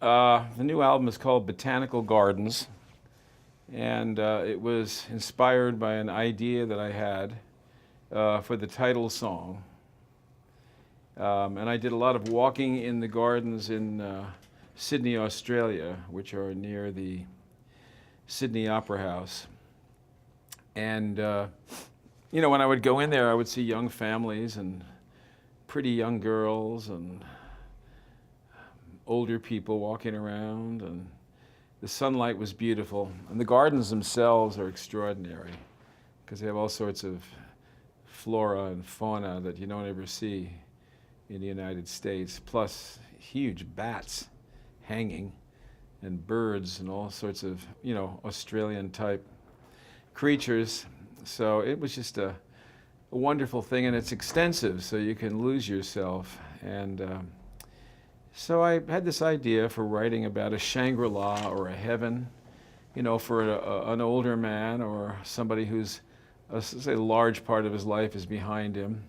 The new album is called Botanical Gardens, and it was inspired by an idea that I had for the title song. And I did a lot of walking in the gardens in Sydney, Australia, which are near the Sydney Opera House. And, when I would go in there, I would see young families and pretty young girls and older people walking around, and the sunlight was beautiful. And the gardens themselves are extraordinary because they have all sorts of flora and fauna that you don't ever see in the United States, plus huge bats hanging and birds and all sorts of, Australian type creatures. So it was just a wonderful thing, and it's extensive, so you can lose yourself. And so I had this idea for writing about a Shangri-La or a heaven, for an older man or somebody who's, say, a large part of his life is behind him,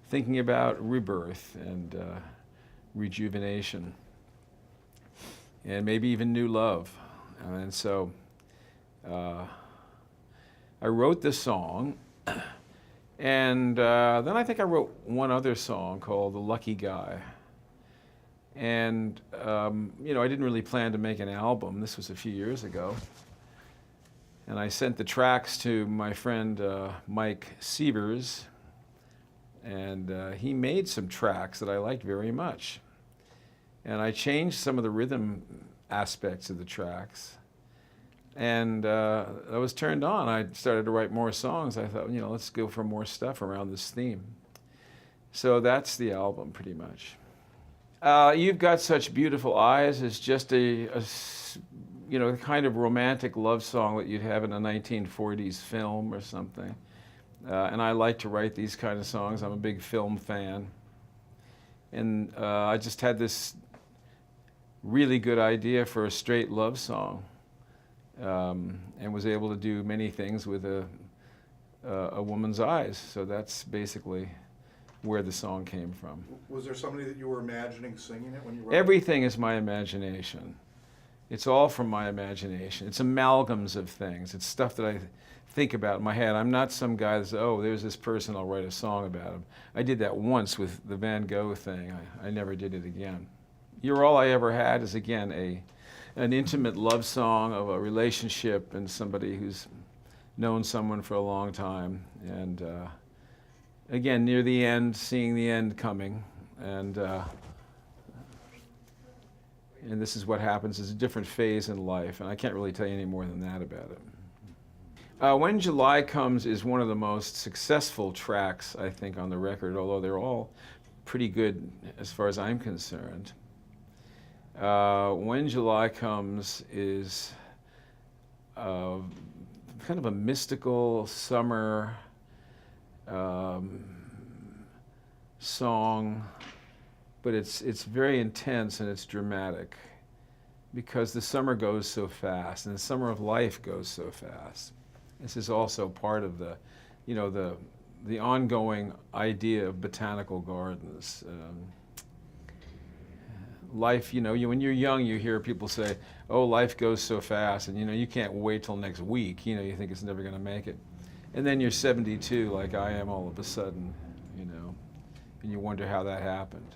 thinking about rebirth and rejuvenation, and maybe even new love. And so I wrote this song, and then I think I wrote one other song called The Lucky Guy. And, I didn't really plan to make an album. This was a few years ago. And I sent the tracks to my friend Mike Sievers, and he made some tracks that I liked very much. And I changed some of the rhythm aspects of the tracks. And I was turned on. I started to write more songs. I thought, let's go for more stuff around this theme. So that's the album, pretty much. You've Got Such Beautiful Eyes is just a kind of romantic love song that you'd have in a 1940s film or something. And I like to write these kind of songs. I'm a big film fan. And I just had this really good idea for a straight love song, and was able to do many things with a woman's eyes. So that's basically where the song came from. Was there somebody that you were imagining singing it when you wrote Everything is my imagination. It's all from my imagination. It's amalgams of things. It's stuff that I think about in my head. I'm not some guy that's, there's this person, I'll write a song about him. I did that once with the Van Gogh thing. I never did it again. You're All I Ever Had is, again, an intimate love song of a relationship and somebody who's known someone for a long time. And again, near the end, seeing the end coming. And this is what happens. It's a different phase in life, and I can't really tell you any more than that about it. When July Comes is one of the most successful tracks, I think, on the record, although they're all pretty good as far as I'm concerned. When July Comes is kind of a mystical summer song, but it's very intense and it's dramatic because the summer goes so fast and the summer of life goes so fast. This is also part of the ongoing idea of botanical gardens. Life, when you're young, you hear people say, "Oh, life goes so fast," and you can't wait till next week. You think it's never going to make it, and then you're 72, like I am, all of a sudden, and you wonder how that happened.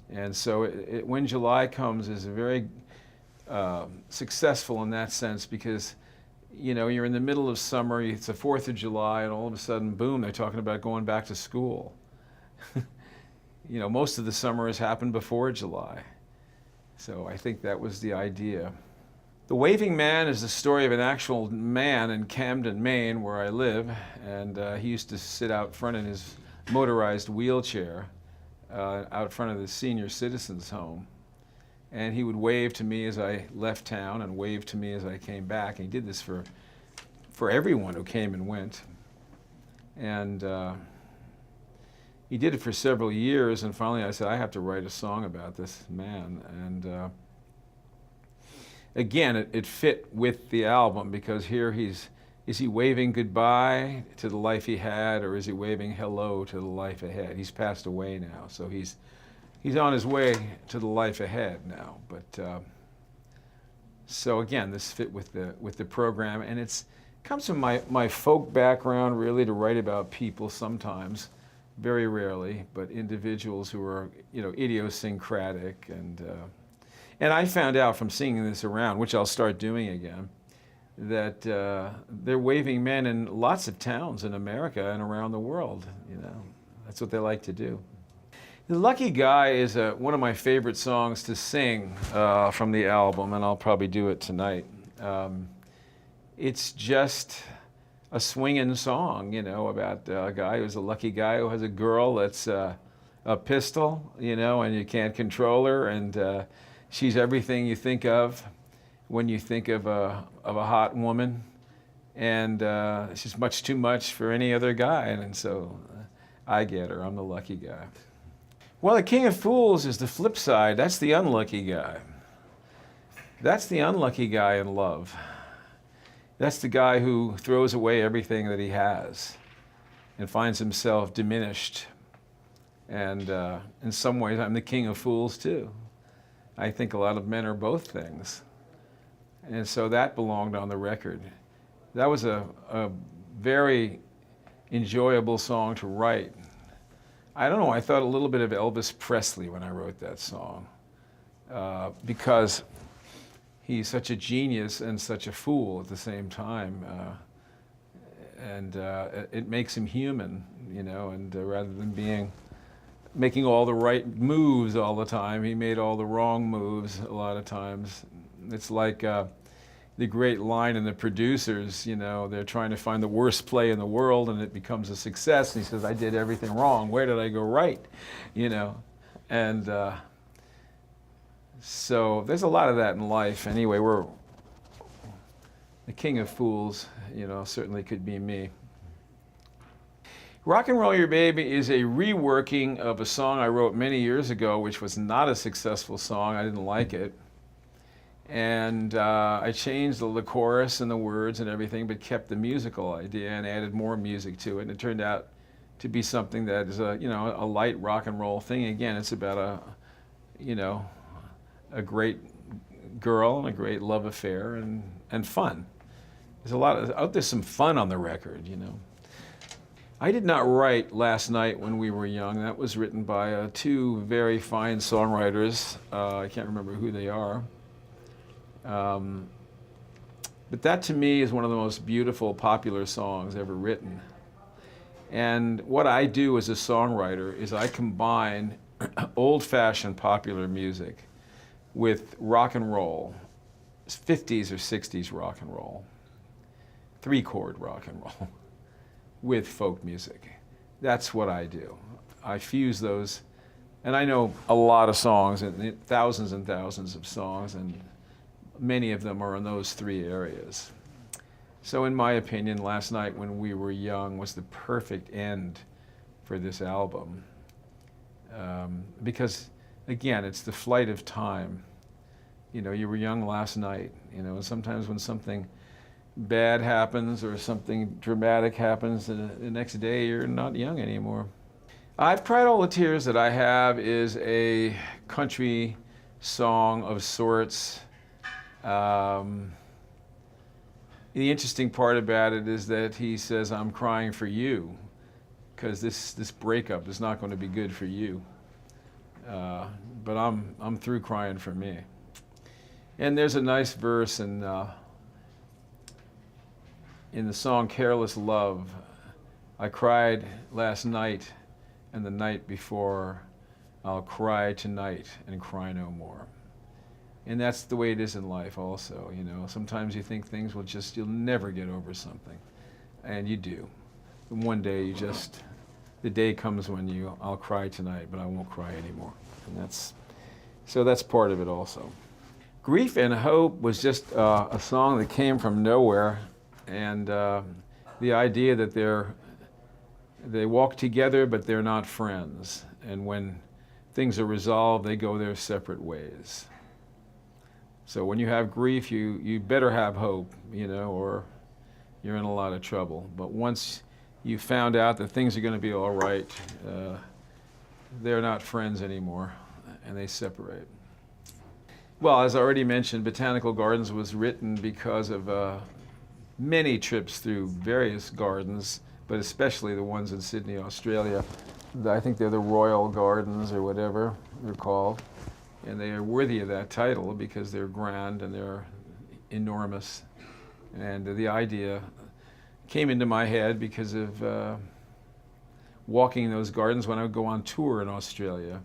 And so, When July Comes is a very successful in that sense because, you're in the middle of summer. It's the 4th of July, and all of a sudden, boom! They're talking about going back to school. Most of the summer has happened before July. So I think that was the idea. The Waving Man is the story of an actual man in Camden, Maine, where I live, and he used to sit out front in his motorized wheelchair out front of the senior citizens' home. And he would wave to me as I left town and wave to me as I came back. And he did this for everyone who came and went. And he did it for several years, and finally I said, I have to write a song about this man. And again, it fit with the album because here is he waving goodbye to the life he had, or is he waving hello to the life ahead? He's passed away now, so he's he's on his way to the life ahead now. But so again, this fit with the program, and it's comes from my folk background, really, to write about people sometimes, very rarely, but individuals who are, you know, idiosyncratic. And I found out from singing this around, which I'll start doing again, that they're waving men in lots of towns in America and around the world. You know, that's what they like to do. The Lucky Guy is one of my favorite songs to sing from the album, and I'll probably do it tonight. It's just a swinging song, you know, about a guy who's a lucky guy who has a girl that's a pistol, you know, and you can't control her, and she's everything you think of when you think of a hot woman, and she's much too much for any other guy, and so I get her. I'm the lucky guy. Well, the King of Fools is the flip side. That's the unlucky guy. That's the unlucky guy in love. That's the guy who throws away everything that he has and finds himself diminished. And in some ways, I'm the King of Fools too. I think a lot of men are both things. And so that belonged on the record. That was a very enjoyable song to write. I don't know, I thought a little bit of Elvis Presley when I wrote that song, because he's such a genius and such a fool at the same time. And it makes him human, you know, and rather than making all the right moves all the time, he made all the wrong moves a lot of times. It's like the great line in The Producers, you know, they're trying to find the worst play in the world and it becomes a success, and he says, I did everything wrong, where did I go right, you know? And so there's a lot of that in life. Anyway, we're the King of Fools, you know, certainly could be me. Rock and Roll Your Baby is a reworking of a song I wrote many years ago, which was not a successful song. I didn't like it. And I changed the chorus and the words and everything, but kept the musical idea and added more music to it. And it turned out to be something that is a, you know, a light rock and roll thing. Again, it's about a great girl and a great love affair and fun. There's some fun on the record, you know. I did not write Last Night When We Were Young. That was written by two very fine songwriters. I can't remember who they are. But that to me is one of the most beautiful, popular songs ever written. And what I do as a songwriter is I combine old-fashioned popular music with rock and roll, 50s or 60s rock and roll, three-chord rock and roll, with folk music. That's what I do. I fuse those, and I know a lot of songs, and thousands of songs, and many of them are in those three areas. So in my opinion, Last Night When We Were Young was the perfect end for this album. Because, again, it's the flight of time. You know, you were young last night. You know, sometimes when something bad happens or something dramatic happens, the next day you're not young anymore. I've Cried All the Tears That I Have is a country song of sorts. The interesting part about it is that he says, I'm crying for you, because this breakup is not going to be good for you. But I'm through crying for me. And there's a nice verse in the song Careless Love. I cried last night and the night before. I'll cry tonight and cry no more. And that's the way it is in life also, you know. Sometimes you think things you'll never get over something. And you do. And one day the day comes when I'll cry tonight, but I won't cry anymore. And that's part of it also. Grief and Hope was just a song that came from nowhere. And the idea that they walk together, but they're not friends. And when things are resolved, they go their separate ways. So when you have grief, you better have hope, you know, or you're in a lot of trouble. But once you found out that things are going to be all right, they're not friends anymore. and they separate. Well, as I already mentioned, Botanical Gardens was written because of many trips through various gardens, but especially the ones in Sydney, Australia. I think they're the Royal Gardens or whatever they're called, and they are worthy of that title because they're grand and they're enormous. And the idea came into my head because of walking in those gardens when I would go on tour in Australia,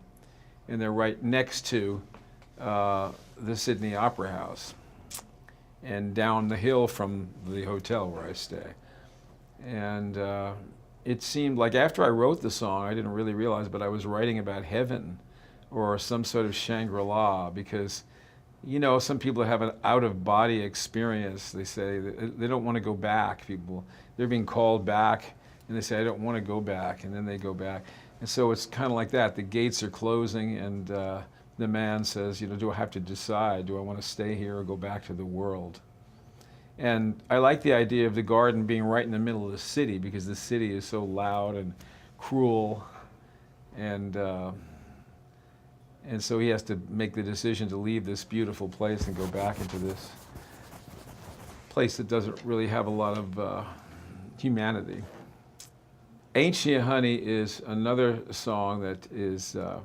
and they're right next to the Sydney Opera House and down the hill from the hotel where I stay. And it seemed like after I wrote the song, I didn't really realize, but I was writing about heaven or some sort of Shangri-La, because, you know, some people have an out-of-body experience. They say they don't want to go back. People, they're being called back, and they say, I don't want to go back, and then they go back. And so it's kind of like that. The gates are closing, and the man says, you know, do I have to decide? Do I want to stay here or go back to the world? And I like the idea of the garden being right in the middle of the city, because the city is so loud and cruel, and so he has to make the decision to leave this beautiful place and go back into this place that doesn't really have a lot of humanity. Ain't She a Honey is another song that is a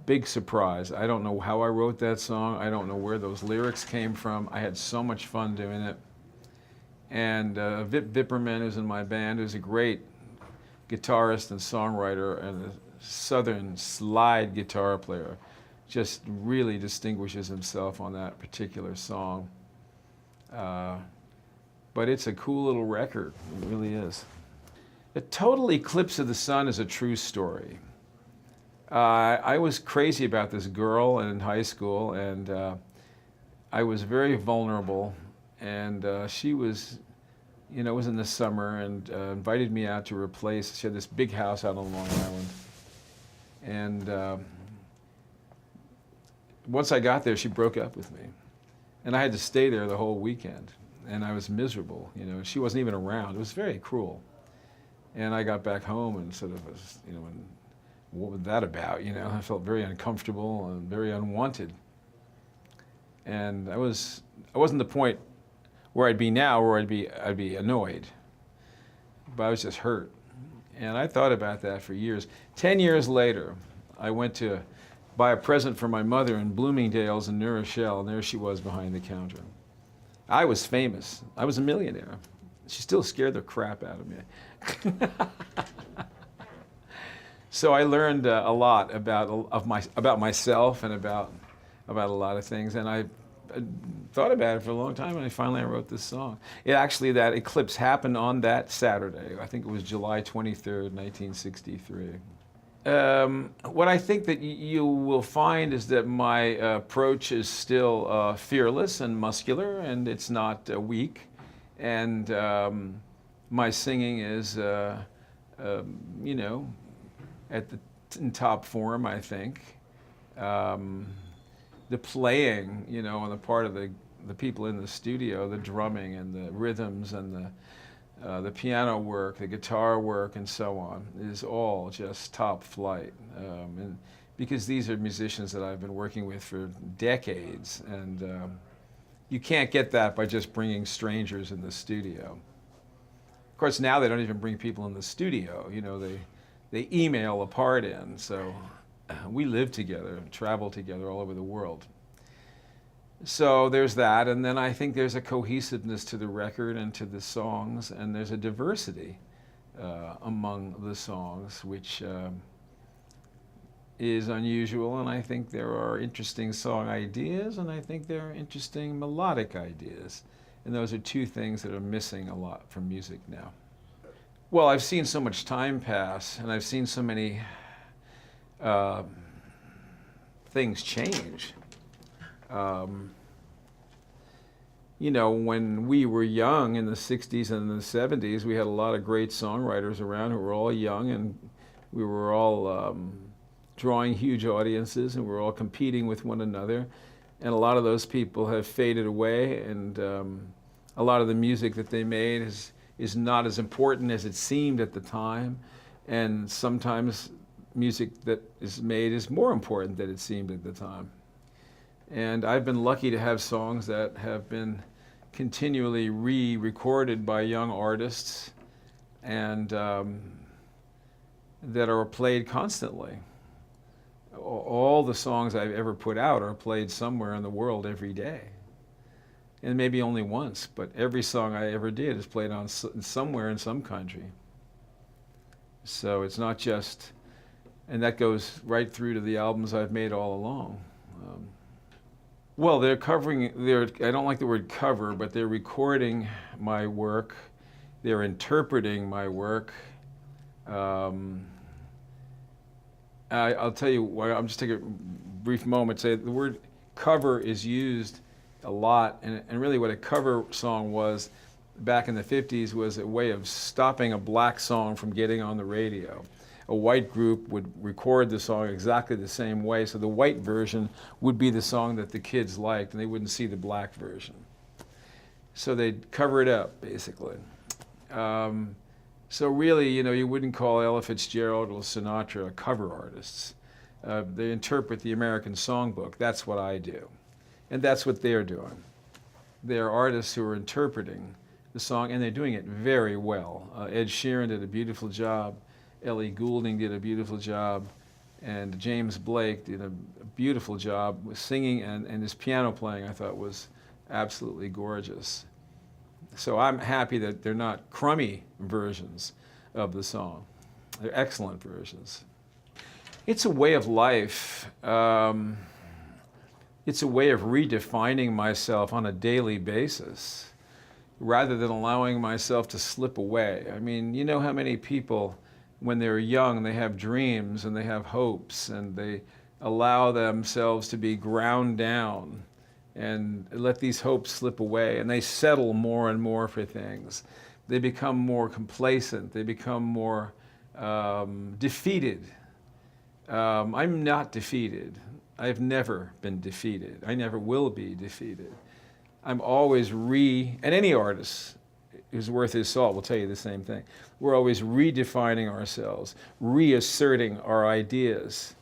big surprise. I don't know how I wrote that song. I don't know where those lyrics came from. I had so much fun doing it. And Vip Vipperman, who's in my band, who's a great guitarist and songwriter and a southern slide guitar player, just really distinguishes himself on that particular song. But it's a cool little record. It really is. The total eclipse of the sun is a true story. I was crazy about this girl in high school, and I was very vulnerable, and she was, you know, it was in the summer, and invited me out to her place. She had this big house out on Long Island, and once I got there, she broke up with me, and I had to stay there the whole weekend, and I was miserable, you know. She wasn't even around. It was very cruel, and I got back home and sort of was, you know, and what was that about? You know, I felt very uncomfortable and very unwanted. And I wasn't the point where I'd be now, where I'd be annoyed, but I was just hurt. And I thought about that for years. 10 years later, I went to buy a present for my mother in Bloomingdale's in New Rochelle, and there she was behind the counter. I was famous. I was a millionaire. She still scared the crap out of me. So I learned a lot about myself and about a lot of things, and I thought about it for a long time, and I wrote this song. That eclipse happened on that Saturday. I think it was July 23rd, 1963. What I think that you will find is that my approach is still fearless and muscular, and it's not weak, and my singing is, you know, in top form, I think. The playing, you know, on the part of the people in the studio, the drumming and the rhythms and the piano work, the guitar work, and so on, is all just top flight. And because these are musicians that I've been working with for decades, and you can't get that by just bringing strangers in the studio. Of course, now they don't even bring people in the studio. You know, they email a part in, so we live together, travel together all over the world. So there's that, and then I think there's a cohesiveness to the record and to the songs, and there's a diversity among the songs, which is unusual, and I think there are interesting song ideas, and I think there are interesting melodic ideas, and those are two things that are missing a lot from music now. Well, I've seen so much time pass, and I've seen so many things change. You know, when we were young in the 60s and the 70s, we had a lot of great songwriters around who were all young, and we were all drawing huge audiences, and we were all competing with one another. And a lot of those people have faded away, and a lot of the music that they made is not as important as it seemed at the time. And sometimes music that is made is more important than it seemed at the time. And I've been lucky to have songs that have been continually re-recorded by young artists and that are played constantly. All the songs I've ever put out are played somewhere in the world every day. And maybe only once, but every song I ever did is played on somewhere in some country. So it's not just, and that goes right through to the albums I've made all along. Well, they're I don't like the word cover, but they're recording my work. They're interpreting my work. I'll tell you why. I'm just take a brief moment to say the word cover is used a lot, and really what a cover song was back in the 50s was a way of stopping a black song from getting on the radio. A white group would record the song exactly the same way, so the white version would be the song that the kids liked, and they wouldn't see the black version. So they'd cover it up, basically. So really, you wouldn't call Ella Fitzgerald or Sinatra cover artists. They interpret the American songbook. That's what I do. And that's what they're doing. They're artists who are interpreting the song, and they're doing it very well. Ed Sheeran did a beautiful job. Ellie Goulding did a beautiful job. And James Blake did a beautiful job with singing, and his piano playing, I thought, was absolutely gorgeous. So I'm happy that they're not crummy versions of the song. They're excellent versions. It's a way of life. It's a way of redefining myself on a daily basis rather than allowing myself to slip away. I mean, you know how many people, when they're young, they have dreams and they have hopes and they allow themselves to be ground down and let these hopes slip away, and they settle more and more for things. They become more complacent. They become more defeated. I'm not defeated. I've never been defeated. I never will be defeated. I'm always and any artist who's worth his salt will tell you the same thing. We're always redefining ourselves, reasserting our ideas.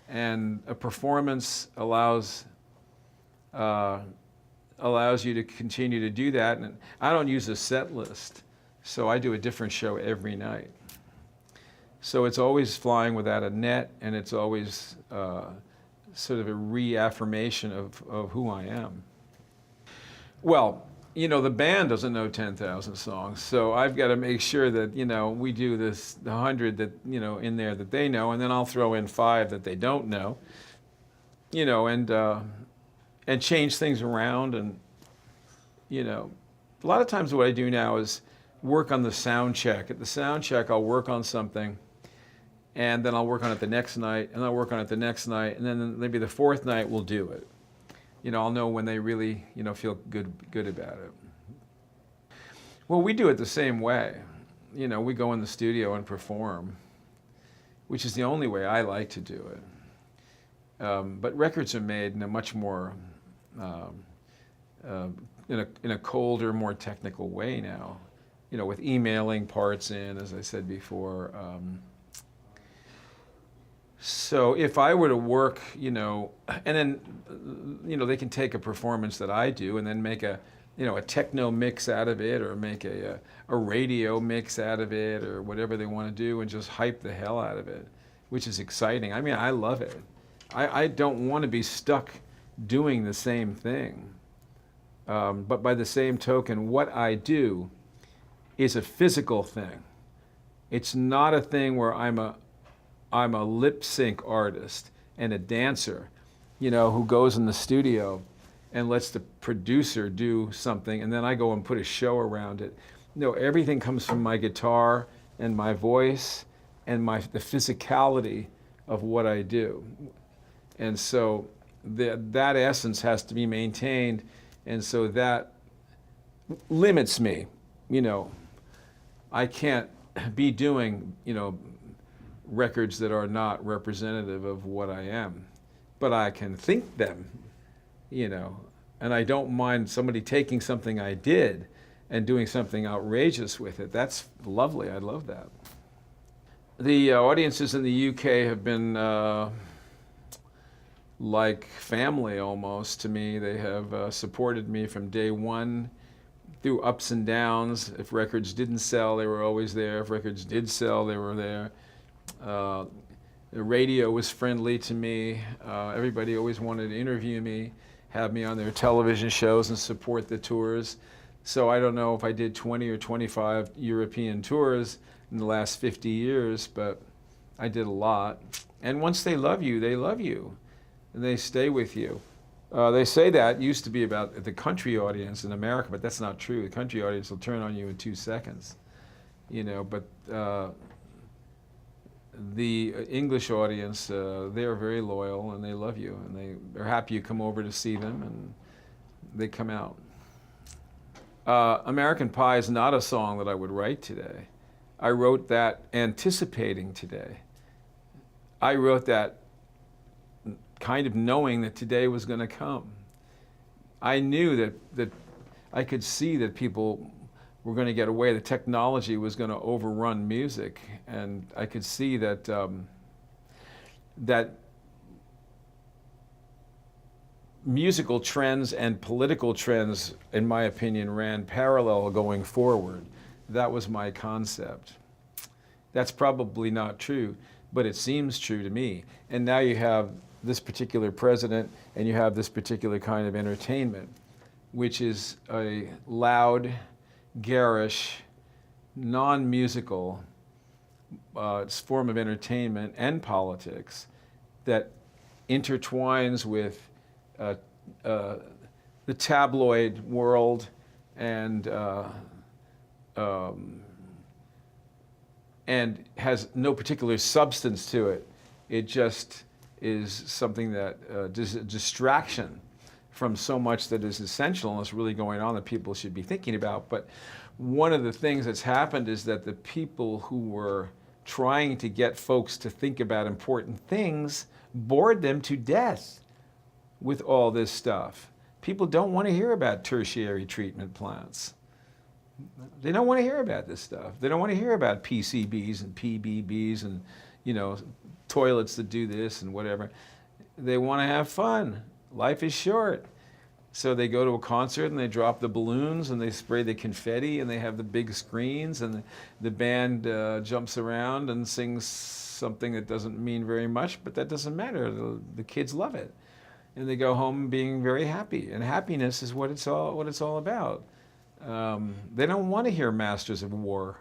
And a performance allows you to continue to do that. And I don't use a set list, so I do a different show every night. So it's always flying without a net, and it's always sort of a reaffirmation of who I am. Well, the band doesn't know 10,000 songs, so I've got to make sure that, we do the 100 that, in there that they know, and then I'll throw in 5 that they don't know, and change things around. And, a lot of times what I do now is work on the sound check. At the sound check, I'll work on something, and then I'll work on it the next night, and I'll work on it the next night, and then maybe the 4th night we'll do it. I'll know when they really, feel good about it. Well, we do it the same way. We go in the studio and perform, which is the only way I like to do it. But records are made in a much more, in a colder, more technical way now. With emailing parts in, as I said before. So if I were to work, and then, they can take a performance that I do and then make a techno mix out of it, or make a radio mix out of it, or whatever they want to do, and just hype the hell out of it, which is exciting. I mean, I love it. I don't want to be stuck doing the same thing. But by the same token, what I do is a physical thing. It's not a thing where I'm a lip sync artist and a dancer, who goes in the studio and lets the producer do something, and then I go and put a show around it. No, everything comes from my guitar and my voice and the physicality of what I do. And so that essence has to be maintained, and so that limits me. I can't be doing, records that are not representative of what I am, but I can think them, and I don't mind somebody taking something I did and doing something outrageous with it. That's lovely. I love that. The audiences in the UK have been like family almost to me. They have supported me from day one through ups and downs. If records didn't sell, they were always there. If records did sell, they were there. The radio was friendly to me. Everybody always wanted to interview me, have me on their television shows and support the tours. So I don't know if I did 20 or 25 European tours in the last 50 years, but I did a lot. And once they love you, they love you. And they stay with you. They say that used to be about the country audience in America, but that's not true. The country audience will turn on you in 2 seconds, you know. But the English audience, they are very loyal and they love you, and they're happy you come over to see them, and they come out. American Pie is not a song that I would write today. I wrote that anticipating today. I wrote that kind of knowing that today was going to come. I knew that I could see that people were going to get away. The technology was going to overrun music, and I could see that that musical trends and political trends, in my opinion, ran parallel going forward. That was my concept. That's probably not true, but it seems true to me. And now you have this particular president, and you have this particular kind of entertainment, which is a loud, garish, non-musical form of entertainment and politics that intertwines with the tabloid world and has no particular substance to it. It just is something that is a distraction from so much that is essential and is really going on that people should be thinking about. But one of the things that's happened is that the people who were trying to get folks to think about important things bored them to death with all this stuff. People don't want to hear about tertiary treatment plants. They don't want to hear about this stuff. They don't want to hear about PCBs and PBBs and, you know, toilets that do this and whatever. They want to have fun. Life is short. So they go to a concert and they drop the balloons and they spray the confetti and they have the big screens and the band jumps around and sings something that doesn't mean very much, but that doesn't matter. The kids love it. And they go home being very happy. And happiness is what it's all about. They don't want to hear Masters of War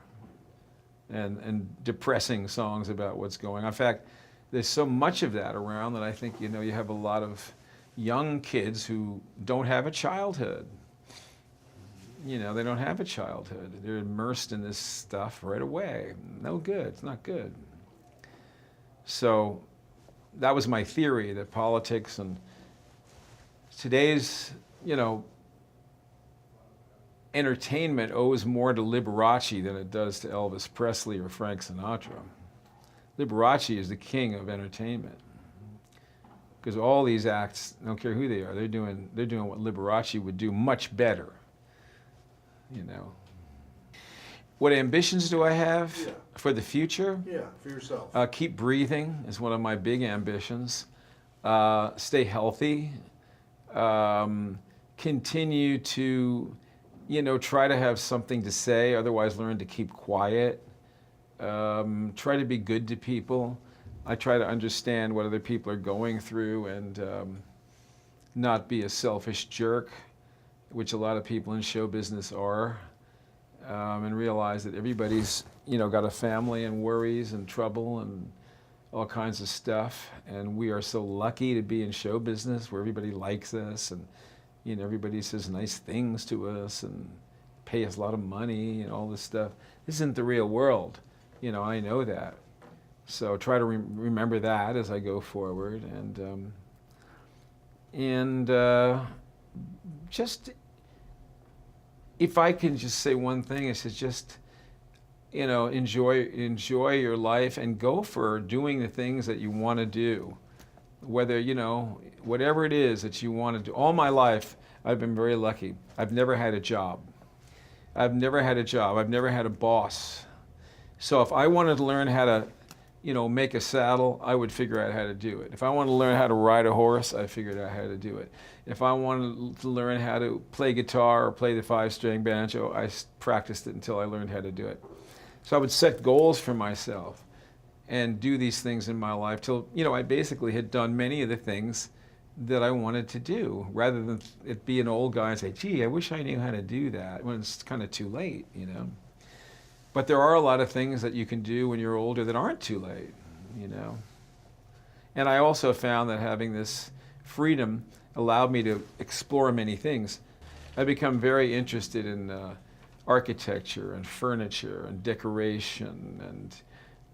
and depressing songs about what's going on. In fact, there's so much of that around that I think, you know, you have a lot of young kids who don't have a childhood. You know, they don't have a childhood. They're immersed in this stuff right away. No good. It's not good. So that was my theory, that politics and today's, you know, entertainment owes more to Liberace than it does to Elvis Presley or Frank Sinatra. Liberace is the king of entertainment. Because all these acts, I don't care who they are, they're doing what Liberace would do much better. You know. What ambitions do I have for the future? Yeah, for yourself. Keep breathing is one of my big ambitions. Stay healthy. Continue to, you know, try to have something to say, otherwise learn to keep quiet. Try to be good to people. I try to understand what other people are going through and not be a selfish jerk, which a lot of people in show business are, and realize that everybody's, you know, got a family and worries and trouble and all kinds of stuff. And we are so lucky to be in show business where everybody likes us and, you know, everybody says nice things to us and pay us a lot of money and all this stuff. This isn't the real world. You know, I know that. So try to remember that as I go forward, and just, if I can just say one thing, it's just, you know, enjoy your life and go for doing the things that you want to do. Whether, you know, whatever it is that you want to do. All my life, I've been very lucky. I've never had a job. I've never had a boss. So if I wanted to learn how to make a saddle, I would figure out how to do it. If I wanted to learn how to ride a horse, I figured out how to do it. If I wanted to learn how to play guitar or play the 5-string banjo, I practiced it until I learned how to do it. So I would set goals for myself and do these things in my life till, I basically had done many of the things that I wanted to do, rather than it be an old guy and say, gee, I wish I knew how to do that, when it's kind of too late, But there are a lot of things that you can do when you're older that aren't too late, And I also found that having this freedom allowed me to explore many things. I've become very interested in architecture and furniture and decoration and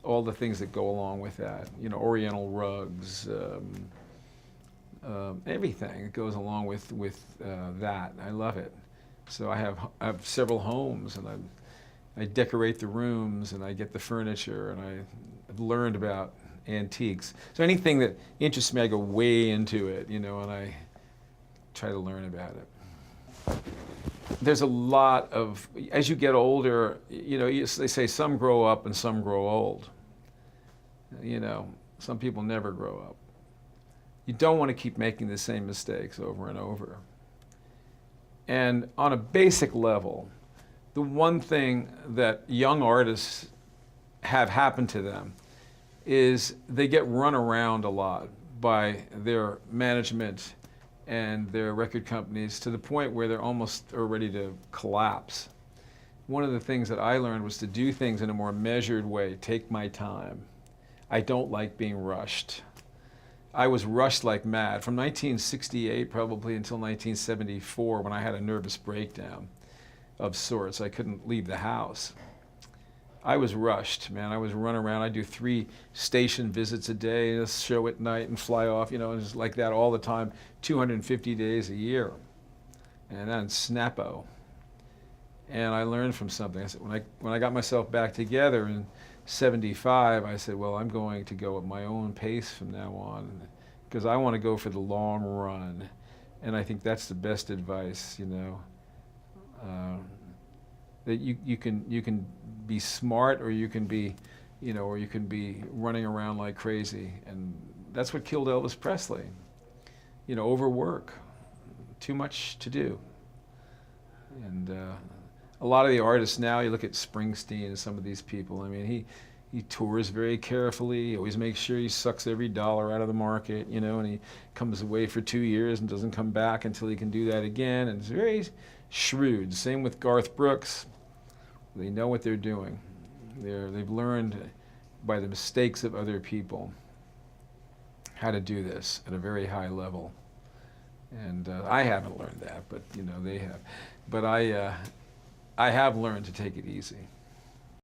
all the things that go along with that. Oriental rugs, everything that goes along with that. I love it. So I have several homes, and I decorate the rooms, and I get the furniture, and I've learned about antiques. So anything that interests me, I go way into it, and I try to learn about it. There's a lot of, as you get older, they say some grow up and some grow old. Some people never grow up. You don't want to keep making the same mistakes over and over. And on a basic level, the one thing that young artists have happen to them is they get run around a lot by their management and their record companies to the point where they're almost ready to collapse. One of the things that I learned was to do things in a more measured way, take my time. I don't like being rushed. I was rushed like mad from 1968 probably until 1974, when I had a nervous breakdown of sorts. I couldn't leave the house. I was rushed, man. I was running around. I do 3 station visits a day, a show at night, and fly off. Just like that all the time, 250 days a year, and then snappo. And I learned from something. I said, when I got myself back together in '75, I said, well, I'm going to go at my own pace from now on, because I want to go for the long run. And I think that's the best advice, that you can be smart, or you can be, or you can be running around like crazy. And that's what killed Elvis Presley. Overwork, too much to do. And a lot of the artists now, you look at Springsteen and some of these people, I mean, he tours very carefully. He always makes sure he sucks every dollar out of the market, and he comes away for 2 years and doesn't come back until he can do that again. And it's very shrewd. Same with Garth Brooks. They know what they're doing. They've learned by the mistakes of other people how to do this at a very high level. And I haven't learned that, but they have. But I have learned to take it easy.